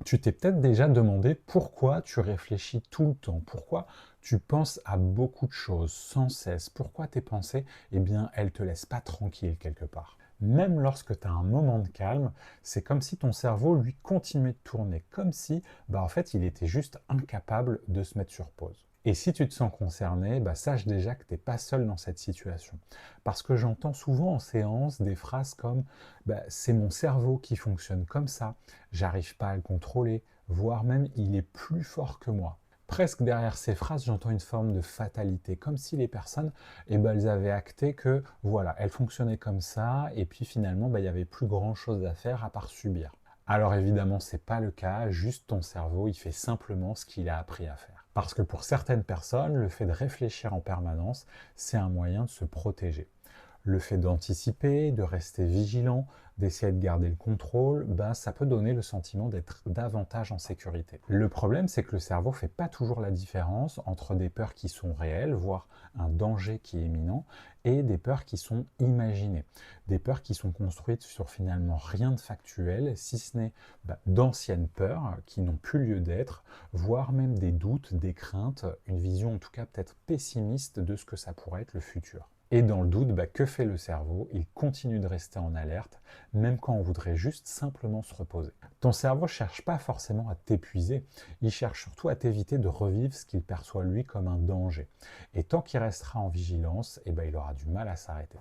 Tu t'es peut-être déjà demandé pourquoi tu réfléchis tout le temps, pourquoi tu penses à beaucoup de choses sans cesse, pourquoi tes pensées, eh bien, elles te laissent pas tranquille quelque part. Même lorsque tu as un moment de calme, c'est comme si ton cerveau, lui, continuait de tourner, comme si, en fait, il était juste incapable de se mettre sur pause. Et si tu te sens concerné, sache déjà que tu n'es pas seul dans cette situation. Parce que j'entends souvent en séance des phrases comme c'est mon cerveau qui fonctionne comme ça, j'arrive pas à le contrôler, voire même il est plus fort que moi. Presque derrière ces phrases, j'entends une forme de fatalité, comme si les personnes, elles avaient acté que, voilà, elles fonctionnaient comme ça, et puis finalement, il n'y avait plus grand-chose à faire à part subir. Alors évidemment, c'est pas le cas, juste ton cerveau, il fait simplement ce qu'il a appris à faire. Parce que pour certaines personnes, le fait de réfléchir en permanence, c'est un moyen de se protéger. Le fait d'anticiper, de rester vigilant, d'essayer de garder le contrôle, ça peut donner le sentiment d'être davantage en sécurité. Le problème, c'est que le cerveau ne fait pas toujours la différence entre des peurs qui sont réelles, voire un danger qui est imminent, et des peurs qui sont imaginées. Des peurs qui sont construites sur finalement rien de factuel, si ce n'est d'anciennes peurs qui n'ont plus lieu d'être, voire même des doutes, des craintes, une vision en tout cas peut-être pessimiste de ce que ça pourrait être le futur. Et dans le doute, que fait le cerveau? Il continue de rester en alerte, même quand on voudrait juste simplement se reposer. Ton cerveau ne cherche pas forcément à t'épuiser, il cherche surtout à t'éviter de revivre ce qu'il perçoit lui comme un danger. Et tant qu'il restera en vigilance, il aura du mal à s'arrêter.